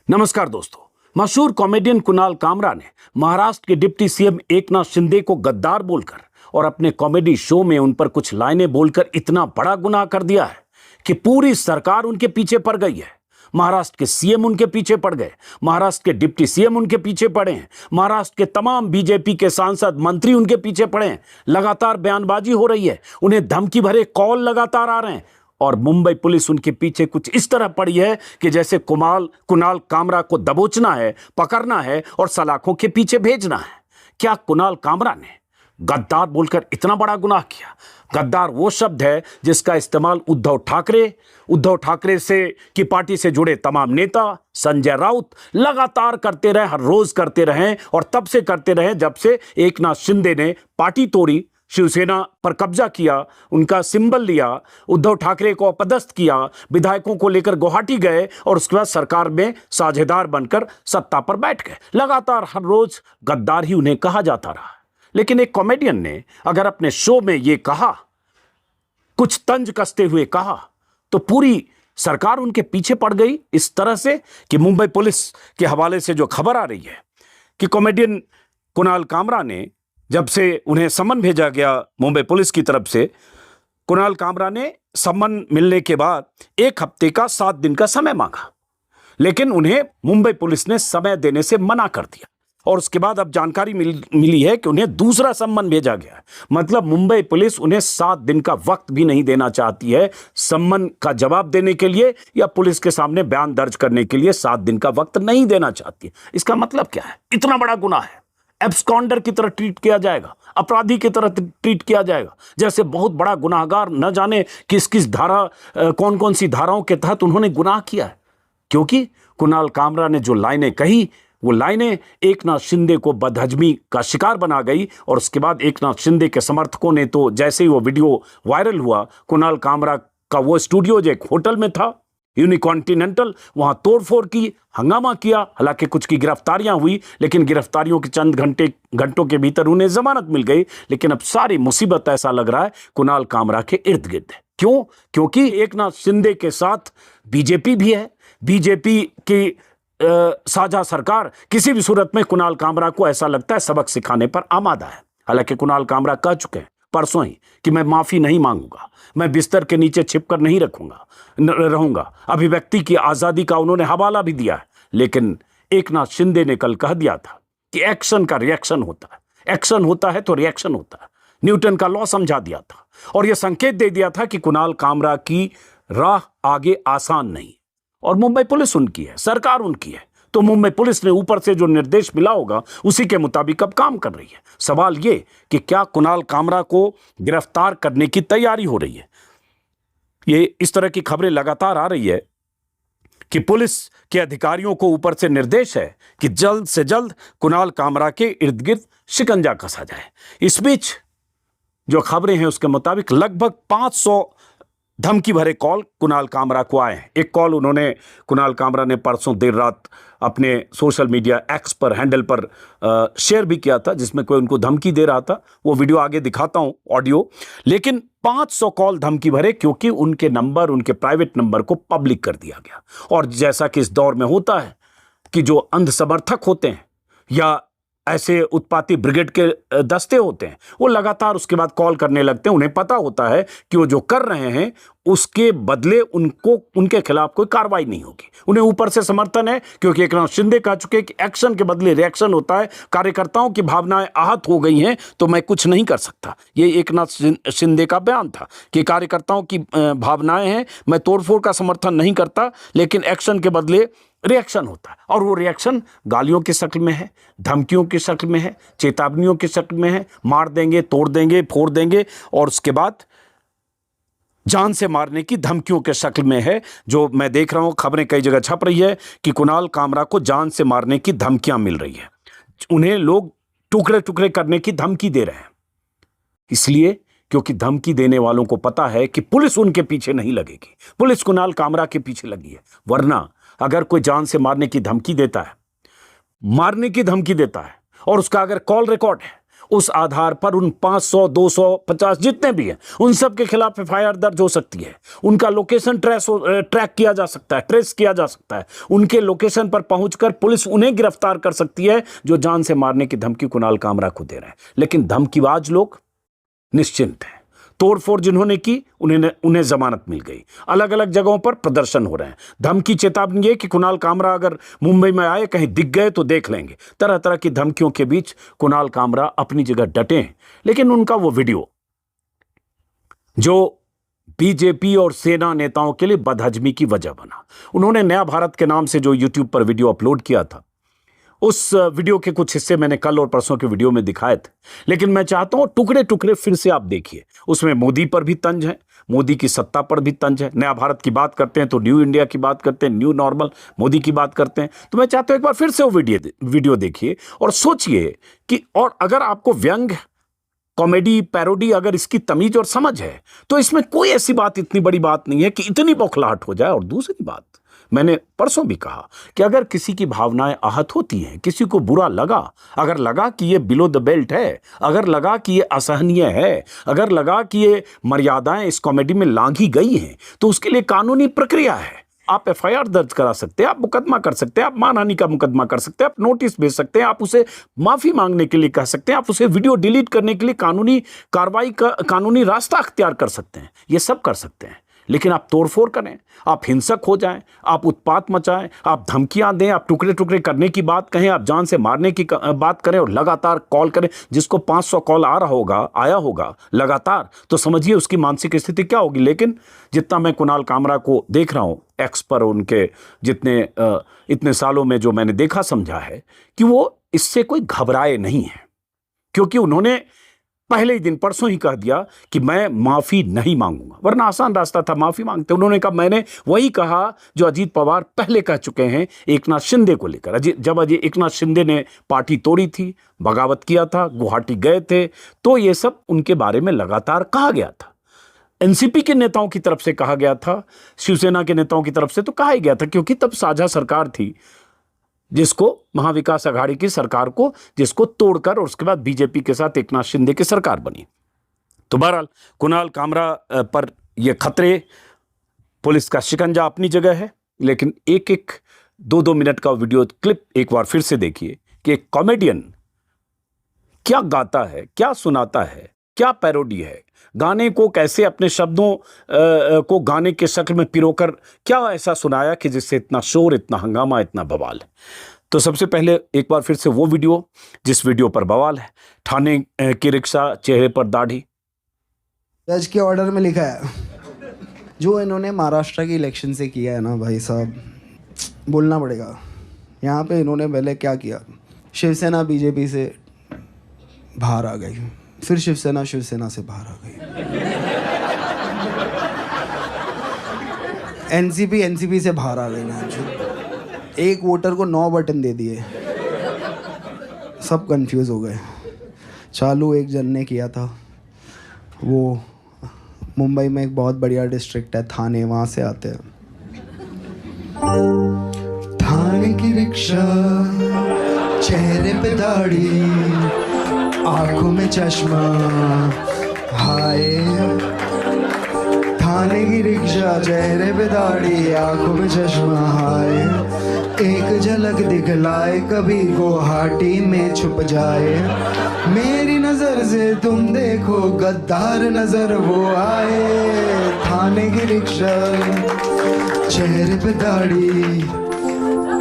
नमस्कार दोस्तों। मशहूर कॉमेडियन कुणाल कामरा ने महाराष्ट्र के डिप्टी सीएम एकनाथ शिंदे को गद्दार बोलकर और अपने कॉमेडी शो में उन पर कुछ लाइनें बोलकर इतना बड़ा गुनाह कर दिया है कि पूरी सरकार उनके पीछे पड़ गई है। महाराष्ट्र के सीएम उनके पीछे पड़ गए, महाराष्ट्र के डिप्टी सीएम उनके पीछे पड़े हैं, महाराष्ट्र के तमाम बीजेपी के सांसद मंत्री उनके पीछे पड़े हैं। लगातार बयानबाजी हो रही है, उन्हें धमकी भरे कॉल लगातार आ रहे हैं और मुंबई पुलिस उनके पीछे कुछ इस तरह पड़ी है कि जैसे कुणाल कामरा को दबोचना है, पकड़ना है और सलाखों के पीछे भेजना है। क्या कुणाल कामरा ने गद्दार बोलकर इतना बड़ा गुनाह किया? गद्दार वो शब्द है जिसका इस्तेमाल उद्धव ठाकरे से की पार्टी से जुड़े तमाम नेता, संजय राउत लगातार करते रहे, हर रोज करते रहे और तब से करते रहे जब से एकनाथ शिंदे ने पार्टी तोड़ी, शिवसेना पर कब्जा किया, उनका सिंबल लिया, उद्धव ठाकरे को अपदस्थ किया, विधायकों को लेकर गुवाहाटी गए और उसके बाद सरकार में साझेदार बनकर सत्ता पर बैठ गए। लगातार हर रोज गद्दार ही उन्हें कहा जाता रहा। लेकिन एक कॉमेडियन ने अगर अपने शो में यह कहा, कुछ तंज कसते हुए कहा, तो पूरी सरकार उनके पीछे पड़ गई इस तरह से कि मुंबई पुलिस के हवाले से जो खबर आ रही है कि कॉमेडियन कुणाल कामरा ने जब से उन्हें सम्मन भेजा गया मुंबई पुलिस की तरफ से, कुणाल कामरा ने सम्मन मिलने के बाद 1 हफ्ते का 7 दिन का समय मांगा, लेकिन उन्हें मुंबई पुलिस ने समय देने से मना कर दिया। और उसके बाद अब जानकारी मिली है कि उन्हें दूसरा सम्मन भेजा गया है। मतलब मुंबई पुलिस उन्हें 7 दिन का वक्त भी नहीं देना चाहती है सम्मन का जवाब देने के लिए, या पुलिस के सामने बयान दर्ज करने के लिए 7 दिन का वक्त नहीं देना चाहती है। इसका मतलब क्या है? इतना बड़ा गुनाह है, एब्सकॉन्डर की तरह ट्रीट किया जाएगा, अपराधी की तरह ट्रीट किया जाएगा, जैसे बहुत बड़ा गुनाहगार, न जाने किस किस धारा, कौन कौन सी धाराओं के तहत उन्होंने गुनाह किया है। क्योंकि कुणाल कामरा ने जो लाइनें कही, वो लाइनें एकनाथ शिंदे को बदहजमी का शिकार बना गई। और उसके बाद एकनाथ शिंदे के समर्थकों ने तो जैसे ही वो वीडियो वायरल हुआ, कुणाल कामरा का वो स्टूडियो जो एक होटल में था, यूनिकॉन्टिनेंटल, वहां तोड़फोड़ की, हंगामा किया। हालांकि कुछ की गिरफ्तारियां हुई, लेकिन गिरफ्तारियों के चंद घंटों के भीतर उन्हें जमानत मिल गई। लेकिन अब सारी मुसीबत ऐसा लग रहा है कुणाल कामरा के इर्द गिर्द है। क्यों? क्योंकि एकनाथ शिंदे के साथ बीजेपी भी है। बीजेपी की साझा सरकार किसी भी सूरत में कुणाल कामरा को ऐसा लगता है सबक सिखाने पर आमादा है। हालांकि कुणाल कामरा कह चुके हैं परसों ही कि मैं माफी नहीं मांगूंगा, मैं बिस्तर के नीचे छिपकर नहीं रहूंगा। अभिव्यक्ति की आजादी का उन्होंने हवाला भी दिया है। लेकिन एकनाथ शिंदे ने कल कह दिया था कि एक्शन का रिएक्शन होता है, एक्शन होता है तो रिएक्शन होता है। न्यूटन का लॉ समझा दिया था और यह संकेत दे दिया था कि कुणाल कामरा की राह आगे आसान नहीं। और मुंबई पुलिस उनकी है, सरकार उनकी है, तो मुंबई पुलिस ने ऊपर से जो निर्देश मिला होगा उसी के मुताबिक अब काम कर रही है। सवाल ये कि क्या कुणाल कामरा को गिरफ्तार करने की तैयारी हो रही है? ये इस तरह की खबरें लगातार आ रही है कि पुलिस के अधिकारियों को ऊपर से निर्देश है कि जल्द से जल्द कुणाल कामरा के इर्द गिर्द शिकंजा कसा जाए। इस बीच जो खबरें हैं उसके मुताबिक लगभग 500 धमकी भरे कॉल कुणाल कामरा को आए हैं। एक कॉल कुणाल कामरा ने परसों देर रात अपने सोशल मीडिया एक्स पर हैंडल पर शेयर भी किया था, जिसमें कोई उनको धमकी दे रहा था। वो वीडियो आगे दिखाता हूं, ऑडियो। लेकिन 500 कॉल धमकी भरे, क्योंकि उनके नंबर, उनके प्राइवेट नंबर को पब्लिक कर दिया गया। और जैसा कि इस दौर में होता है कि जो अंध समर्थक होते हैं या ऐसे उत्पाती ब्रिगेड के दस्ते होते हैं, वो लगातार उसके बाद कॉल करने लगते हैं। उन्हें पता होता है कि वो जो कर रहे हैं उसके बदले उनके खिलाफ कोई कार्रवाई नहीं होगी। उन्हें ऊपर से समर्थन है, क्योंकि एकनाथ शिंदे कह चुके कि एक्शन के बदले रिएक्शन होता है। कार्यकर्ताओं की भावनाएं आहत हो गई हैं तो मैं कुछ नहीं कर सकता। ये एकनाथ शिंदे का बयान था कि कार्यकर्ताओं की भावनाएं हैं, मैं तोड़फोड़ का समर्थन नहीं करता, लेकिन एक्शन के बदले रिएक्शन होता है। और वो रिएक्शन गालियों की शक्ल में है, धमकियों की शक्ल में है, चेतावनियों की शक्ल में है, मार देंगे, तोड़ देंगे, फोड़ देंगे, और उसके बाद जान से मारने की धमकियों के शक्ल में है। जो मैं देख रहा हूं, खबरें कई जगह छप रही है कि कुणाल कामरा को जान से मारने की धमकियां मिल रही है। उन्हें लोग टुकड़े टुकड़े करने की धमकी दे रहे हैं, इसलिए क्योंकि धमकी देने वालों को पता है कि पुलिस उनके पीछे नहीं लगेगी, पुलिस कुणाल कामरा के पीछे लगी है। वरना अगर कोई जान से मारने की धमकी देता है, और उसका अगर कॉल रिकॉर्ड है, उस आधार पर उन 500, 250 जितने भी हैं उन सब के खिलाफ एफआईआर दर्ज हो सकती है। उनका लोकेशन ट्रैक किया जा सकता है, ट्रेस किया जा सकता है। उनके लोकेशन पर पहुंचकर पुलिस उन्हें गिरफ्तार कर सकती है जो जान से मारने की धमकी कुणाल कामरा को दे रहे हैं। लेकिन धमकीबाज लोग निश्चिंत हैं। तोड़फोड़ जिन्होंने की उन्हें जमानत मिल गई। अलग अलग जगहों पर प्रदर्शन हो रहे हैं। धमकी चेतावनी है कि कुणाल कामरा अगर मुंबई में आए, कहीं दिख गए तो देख लेंगे। तरह तरह की धमकियों के बीच कुणाल कामरा अपनी जगह डटे हैं। लेकिन उनका वो वीडियो जो बीजेपी और सेना नेताओं के लिए बदहजमी की वजह बना, उन्होंने नया भारत के नाम से जो यूट्यूब पर वीडियो अपलोड किया था, उस वीडियो के कुछ हिस्से मैंने कल और परसों के वीडियो में दिखाए थे। लेकिन मैं चाहता हूं टुकड़े टुकड़े फिर से आप देखिए। उसमें मोदी पर भी तंज है, मोदी की सत्ता पर भी तंज है। नया भारत की बात करते हैं तो न्यू इंडिया की बात करते हैं, न्यू नॉर्मल मोदी की बात करते हैं। तो मैं चाहता हूं एक बार फिर से वो वीडियो देखिए और सोचिए कि, और अगर आपको व्यंग, कॉमेडी, पैरोडी अगर इसकी तमीज और समझ है तो इसमें कोई ऐसी बात, इतनी बड़ी बात नहीं है कि इतनी बौखलाहट हो जाए। और दूसरी बात, मैंने परसों भी कहा कि अगर किसी की भावनाएं आहत होती हैं, किसी को बुरा लगा, अगर लगा कि ये बिलो द बेल्ट है, अगर लगा कि ये असहनीय है, अगर लगा कि ये मर्यादाएं इस कॉमेडी में लांघी गई हैं, तो उसके लिए कानूनी प्रक्रिया है। आप एफआईआर दर्ज करा सकते हैं, आप मुकदमा कर सकते हैं, आप मानहानि का मुकदमा कर सकते हैं, आप नोटिस भेज सकते हैं, आप उसे माफी मांगने के लिए कह सकते हैं, आप उसे वीडियो डिलीट करने के लिए कानूनी कार्रवाई का कानूनी रास्ता अख्तियार कर सकते हैं। ये सब कर सकते हैं। लेकिन आप तोड़फोड़ करें, आप हिंसक हो जाएं, आप उत्पात मचाएं, आप धमकियां दें, आप टुकड़े टुकड़े करने की बात कहें, आप जान से मारने की बात करें और लगातार कॉल करें, जिसको 500 कॉल आया होगा लगातार, तो समझिए उसकी मानसिक स्थिति क्या होगी। लेकिन जितना मैं कुणाल कामरा को देख रहा हूं एक्स पर, उनके जितने इतने सालों में जो मैंने देखा समझा है कि वो इससे कोई घबराए नहीं है, क्योंकि उन्होंने पहले ही दिन परसों ही कह दिया कि मैं माफी नहीं मांगूंगा। वरना आसान रास्ता था, माफी मांगते। उन्होंने कहा, मैंने वही कहा जो अजीत पवार पहले कह चुके हैं एकनाथ शिंदे को लेकर। जब एकनाथ शिंदे ने पार्टी तोड़ी थी, बगावत किया था, गुवाहाटी गए थे, तो ये सब उनके बारे में लगातार कहा गया था। एनसीपी के नेताओं की तरफ से कहा गया था, शिवसेना के नेताओं की तरफ से तो कहा ही गया था, क्योंकि तब साझा सरकार थी, जिसको महाविकास आघाड़ी की सरकार को, जिसको तोड़कर और उसके बाद बीजेपी के साथ एकनाथ शिंदे की सरकार बनी। तो बहरहाल कुणाल कामरा पर यह खतरे, पुलिस का शिकंजा अपनी जगह है। लेकिन एक एक 2-2 मिनट का वीडियो क्लिप एक बार फिर से देखिए कि एक कॉमेडियन क्या गाता है, क्या सुनाता है, क्या पैरोडी है, गाने को कैसे अपने शब्दों को गाने के शक्ल में पिरोकर क्या ऐसा सुनाया कि जिससे इतना शोर, इतना हंगामा, इतना बवाल है। तो सबसे पहले एक बार फिर से वो वीडियो जिस वीडियो पर बवाल है, थाने की रिक्शा, चेहरे पर दाढ़ी। जज के ऑर्डर में लिखा है, जो इन्होंने महाराष्ट्र की इलेक्शन से किया है ना भाई साहब, बोलना पड़ेगा। यहाँ पे इन्होंने पहले क्या किया, शिवसेना बीजेपी से बाहर आ गई, फिर शिवसेना से बाहर आ गई, एनसीपी से बाहर आ गई ना। एक वोटर को 9 बटन दे दिए, सब कंफ्यूज हो गए। चालू एक जन ने किया था, वो मुंबई में एक बहुत बढ़िया डिस्ट्रिक्ट है थाने, वहाँ से आते हैं। थाने की रिक्शा, चेहरे पे दाढ़ी, आंखों में चश्मा, हाय। थाने की रिक्शा, चेहरे पे दाढ़ी, आंखों में चश्मा, हाय। एक झलक दिखलाए, कभी गुवाहाटी में छुप जाए। मेरी नजर से तुम देखो, गद्दार नजर वो आए। थाने की रिक्शा, चेहरे पे दाढ़ी,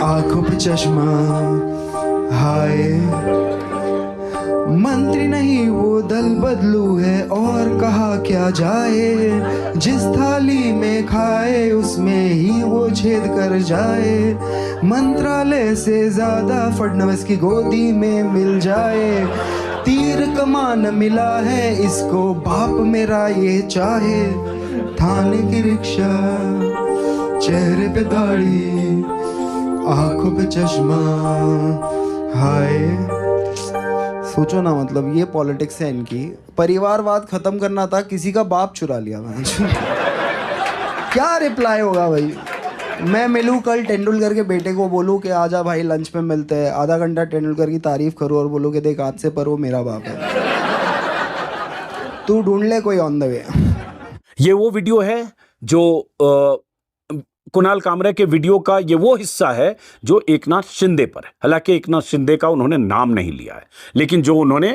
आंखों पे चश्मा, हाय। मंत्री नहीं वो दल बदलू है, और कहा क्या जाए। जिस थाली में खाए उसमें ही वो छेद कर जाए। मंत्रालय से ज्यादा फडणवीस की गोदी में मिल जाए। तीर कमान मिला है इसको, बाप मेरा ये चाहे। थाने की रिक्शा, चेहरे पे दाढ़ी, आंखों पे चश्मा, हाय। सोचो ना, मतलब ये पॉलिटिक्स है इनकी। परिवारवाद खत्म करना था, किसी का बाप चुरा लिया मैं। क्या रिप्लाई होगा भाई? मैं मिलूँ कल तेंदुलकर के बेटे को, बोलूँ कि आजा भाई लंच पे मिलते हैं, आधा घंटा तेंदुलकर की तारीफ करूँ और बोलूँ कि देख आज से पर वो मेरा बाप है। तू ढूंढ ले कोई ऑन द वे। ये वो वीडियो है जो कुणाल कामरा के वीडियो का ये वो हिस्सा है जो एकनाथ शिंदे पर है। हालांकि एकनाथ शिंदे का उन्होंने नाम नहीं लिया है, लेकिन जो उन्होंने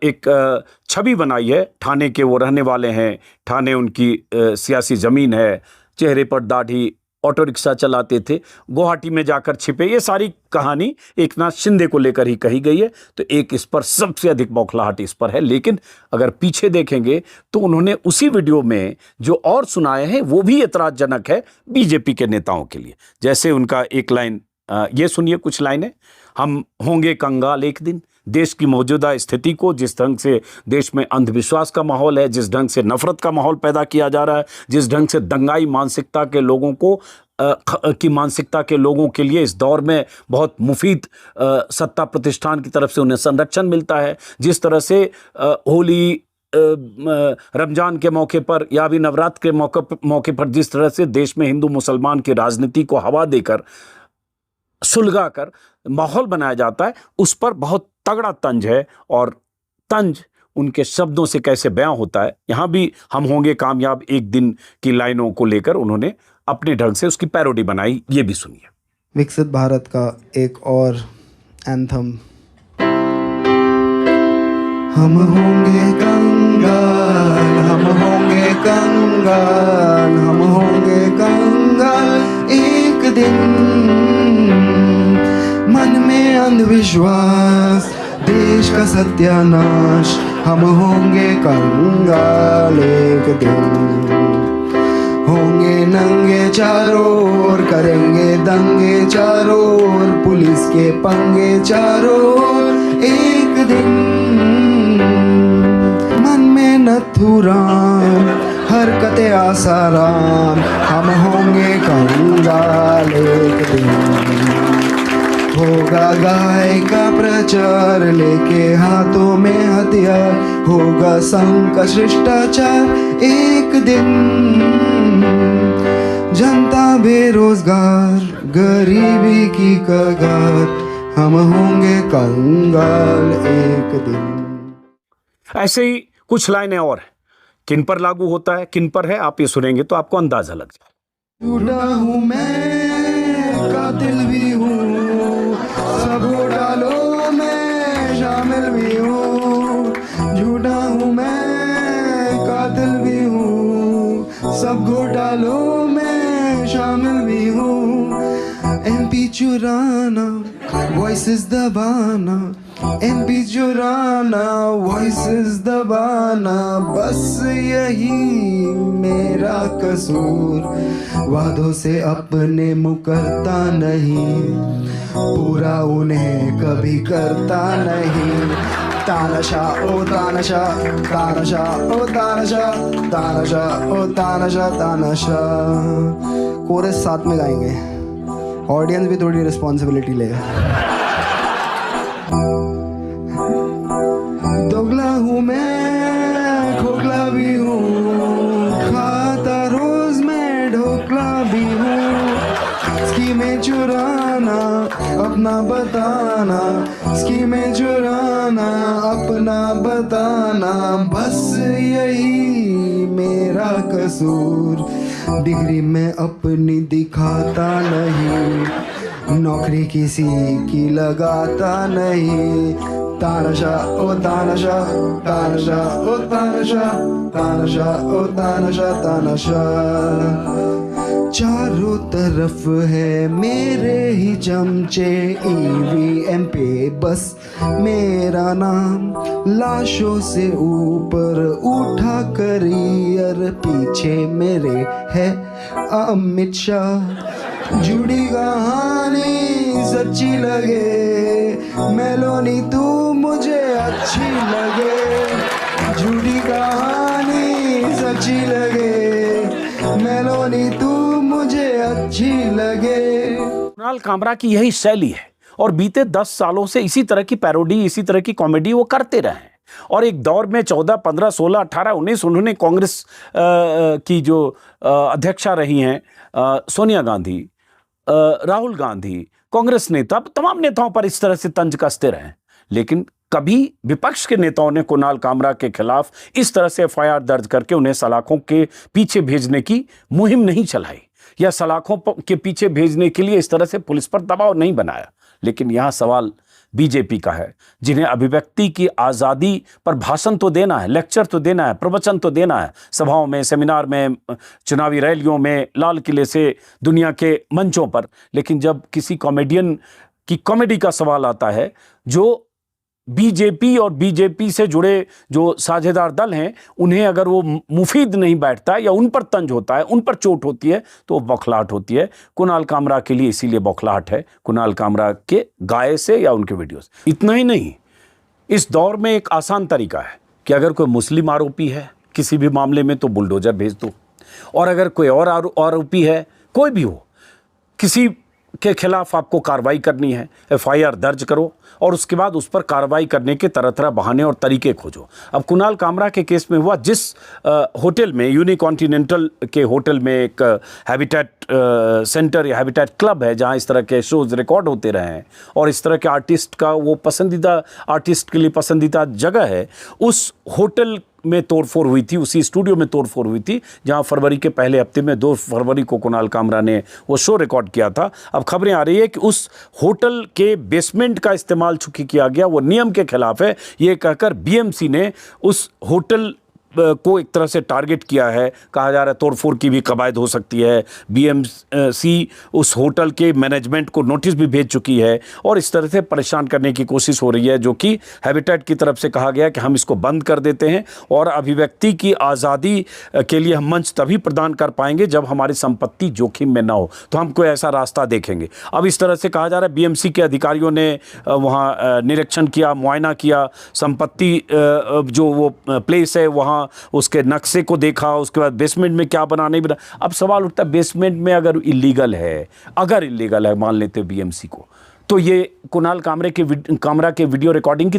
एक छवि बनाई है, ठाणे के वो रहने वाले हैं, ठाणे उनकी सियासी जमीन है, चेहरे पर दाढ़ी, ऑटो रिक्शा चलाते थे, गुवाहाटी में जाकर छिपे, ये सारी कहानी एकनाथ शिंदे को लेकर ही कही गई है। तो एक इस पर सबसे अधिक बौखलाहट इस पर है। लेकिन अगर पीछे देखेंगे तो उन्होंने उसी वीडियो में जो और सुनाए हैं वो भी ऐतराजजनक है बीजेपी के नेताओं के लिए। जैसे उनका एक लाइन, ये सुनिए कुछ लाइनें। हम होंगे कंगाल एक दिन, देश की मौजूदा स्थिति को, जिस ढंग से देश में अंधविश्वास का माहौल है, जिस ढंग से नफरत का माहौल पैदा किया जा रहा है, जिस ढंग से दंगाई मानसिकता के लोगों को मानसिकता के लोगों के लिए इस दौर में बहुत मुफीद सत्ता प्रतिष्ठान की तरफ से उन्हें संरक्षण मिलता है, जिस तरह से होली, रमजान के मौके पर या भी नवरात्र के मौके पर जिस तरह से देश में हिंदू मुसलमान की राजनीति को हवा देकर, सुलगा कर माहौल बनाया जाता है, उस पर बहुत तगड़ा तंज है। और तंज उनके शब्दों से कैसे बयां होता है, यहां भी हम होंगे कामयाब एक दिन की लाइनों को लेकर उन्होंने अपने ढंग से उसकी पैरोडी बनाई। ये भी सुनिए। विकसित भारत का एक और एंथम। हम होंगे कंगाल, हम होंगे कंगाल, हम होंगे कंगाल एक दिन। मन में अंधविश्वास, देश का सत्यानाश, हम होंगे कंगाल एक दिन। होंगे नंगे चारों ओर, करेंगे दंगे चारों ओर, पुलिस के पंगे चारों ओर एक दिन। मन में नथुराम, हरकते आसाराम, हम होंगे कंगाल एक दिन। होगा गाय का प्रचार, लेके हाथों में हथियार, होगा संघ का शिष्टाचार एक दिन। जनता बेरोजगार, गरीबी की कगार, हम होंगे कंगाल एक दिन। ऐसे ही कुछ लाइनें और हैं। किन पर लागू होता है, किन पर है, आप ये सुनेंगे तो आपको अंदाजा लग जाए। झूठा हूँ मैं, कातिल भी हूँ, सब घोटालों में शामिल भी हूँ। झूठा हूँ मैं, कातिल भी हूँ, सब घोटालों में शामिल भी हूँ। एमपी चुराना, वॉइसेस दबाना, एमपी चुराना, वॉइसेस दबाना, बस यही मेरा कसूर। वादों से अपने मुकरता नहीं, पूरा उन्हें कभी करता नहीं। तानाशाह ओ तानाशाह, तानाशाह ओ तानाशाह, तानाशाह ओ तानाशाह, तानाशाह। कोरस साथ में गाएंगे, ऑडियंस भी थोड़ी रिस्पॉन्सिबिलिटी लेगा। दोगला हूँ मैं, खोखला भी हूँ, खाता रोज मैं ढोकला भी हूँ। स्कीमें चुराना, अपना बताना, स्कीमें चुराना, अपना बताना, बस यही मेरा कसूर। डिग्री में अपनी दिखाता नहीं, नौकरी किसी की लगाता नहीं। तानाशाह ओ तानाशाह, तानाशाह ओ तानाशाह, तानाशाह ओ तानाशाह, तानाशाह। चारों तरफ है मेरे ही चमचे, ईवीएम पे बस मेरा नाम। लाशों से ऊपर उठा करियर, पीछे मेरे है अमित शाह। जुड़ी कहानी सच्ची लगे, मेलोनी तू मुझे अच्छी लगे। जुड़ी कहानी सच्ची लगे, मेलोनी तू मुझे अच्छी लगे। कुणाल कामरा की यही शैली है और बीते 10 सालों से इसी तरह की पैरोडी, इसी तरह की कॉमेडी वो करते रहे हैं। और एक दौर में 14, 15, 16, 18, 19 उन्होंने कांग्रेस की जो अध्यक्षा रही हैं सोनिया गांधी, राहुल गांधी, कांग्रेस नेता, तमाम नेताओं पर इस तरह से तंज कसते रहे। लेकिन कभी विपक्ष के नेताओं ने कुणाल कामरा के खिलाफ इस तरह से एफआईआर दर्ज करके उन्हें सलाखों के पीछे भेजने की मुहिम नहीं चलाई या सलाखों के पीछे भेजने के लिए इस तरह से पुलिस पर दबाव नहीं बनाया। लेकिन यहां सवाल बीजेपी का है, जिन्हें अभिव्यक्ति की आज़ादी पर भाषण तो देना है, लेक्चर तो देना है, प्रवचन तो देना है, सभाओं में, सेमिनार में, चुनावी रैलियों में, लाल किले से दुनिया के मंचों पर। लेकिन जब किसी कॉमेडियन की कॉमेडी का सवाल आता है, जो बीजेपी और बीजेपी से जुड़े जो साझेदार दल हैं, उन्हें अगर वो मुफीद नहीं बैठता या उन पर तंज होता है, उन पर चोट होती है, तो बौखलाहट होती है। कुणाल कामरा के लिए इसीलिए बौखलाहट है, कुणाल कामरा के गाए से या उनके वीडियो से। इतना ही नहीं, इस दौर में एक आसान तरीका है कि अगर कोई मुस्लिम आरोपी है किसी भी मामले में तो बुलडोजर भेज दो, और अगर कोई और आरोपी है, कोई भी हो, किसी के खिलाफ आपको कार्रवाई करनी है, एफआईआर दर्ज करो और उसके बाद उस पर कार्रवाई करने के तरह तरह बहाने और तरीके खोजो। अब कुणाल कामरा के केस में हुआ, जिस होटल में, यूनिकॉन्टिनेंटल के होटल में एक हैबिटेट सेंटर या हैबिटेट क्लब है जहां इस तरह के शोज रिकॉर्ड होते रहे हैं और इस तरह के आर्टिस्ट का वो पसंदीदा, आर्टिस्ट के लिए पसंदीदा जगह है, उस होटल में तोड़फोड़ हुई थी, उसी स्टूडियो में तोड़फोड़ हुई थी जहां फरवरी के पहले हफ्ते में 2 फरवरी को कुणाल कामरा ने वो शो रिकॉर्ड किया था। अब खबरें आ रही है कि उस होटल के बेसमेंट का इस्तेमाल चूंकि किया गया, वो नियम के खिलाफ है, ये कहकर बीएमसी ने उस होटल को एक तरह से टारगेट किया है। कहा जा रहा है तोड़फोड़ की भी कवायद हो सकती है। बीएमसी उस होटल के मैनेजमेंट को नोटिस भी भेज चुकी है और इस तरह से परेशान करने की कोशिश हो रही है, जो कि हैबिटेट की तरफ से कहा गया कि हम इसको बंद कर देते हैं और अभिव्यक्ति की आज़ादी के लिए हम मंच तभी प्रदान कर पाएंगे जब हमारी संपत्ति जोखिम में ना हो, तो हम कोई ऐसा रास्ता देखेंगे। अब इस तरह से कहा जा रहा है बीएमसी के अधिकारियों ने वहाँ निरीक्षण किया, मुआयना किया, संपत्ति जो वो प्लेस है वहाँ उसके नक्शे को देखा, उसके बाद बेसमेंट में क्या बना नहीं बना। अब सवाल उठता है, बेसमेंट में अगर इलीगल है, मान लेते बीएमसी को, तो ये कुणाल कामरा के वीडियो रिकॉर्डिंग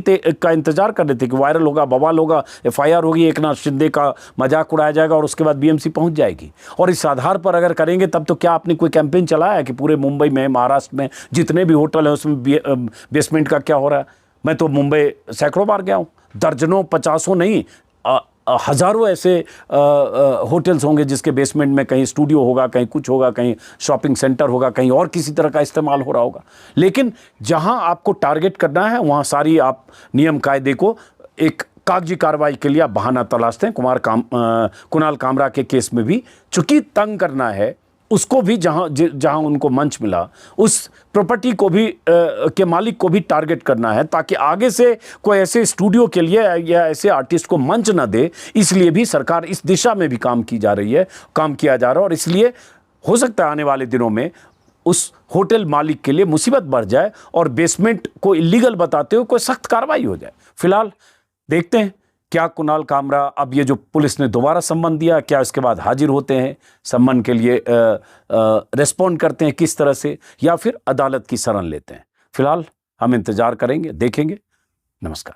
का इंतजार कर रहे थे कि वायरल होगा, बवाल होगा, एफआईआर होगी, एकनाथ शिंदे का मजाक उड़ाया जाएगा और उसके बाद बीएमसी पहुंच जाएगी। और इस आधार पर अगर करेंगे तब तो क्या आपने कोई कैंपेन चलाया कि पूरे मुंबई में, महाराष्ट्र में जितने भी होटल हैं उसमें बेसमेंट का क्या हो रहा है? मैं तो मुंबई सैकड़ों बार गया हूँ, दर्जनों, 50 नहीं, हज़ारों ऐसे होटल्स होंगे जिसके बेसमेंट में कहीं स्टूडियो होगा, कहीं कुछ होगा, कहीं शॉपिंग सेंटर होगा, कहीं और किसी तरह का इस्तेमाल हो रहा होगा। लेकिन जहां आपको टारगेट करना है वहां सारी आप नियम कायदे को एक कागजी कार्रवाई के लिए आप बहाना तलाशते हैं। कुणाल कामरा के केस में भी चूंकि तंग करना है, उसको भी जहां उनको मंच मिला, उस प्रॉपर्टी को भी के मालिक को भी टारगेट करना है ताकि आगे से कोई ऐसे स्टूडियो के लिए या ऐसे आर्टिस्ट को मंच ना दे। इसलिए भी सरकार इस दिशा में भी काम किया जा रहा है और इसलिए हो सकता है आने वाले दिनों में उस होटल मालिक के लिए मुसीबत बढ़ जाए और बेसमेंट को इलीगल बताते हुए कोई सख्त कार्रवाई हो जाए। फिलहाल देखते हैं क्या कुणाल कामरा, अब ये जो पुलिस ने दोबारा सम्मन दिया, क्या इसके बाद हाजिर होते हैं, सम्मन के लिए रिस्पॉन्ड करते हैं किस तरह से, या फिर अदालत की शरण लेते हैं। फिलहाल हम इंतजार करेंगे, देखेंगे। नमस्कार।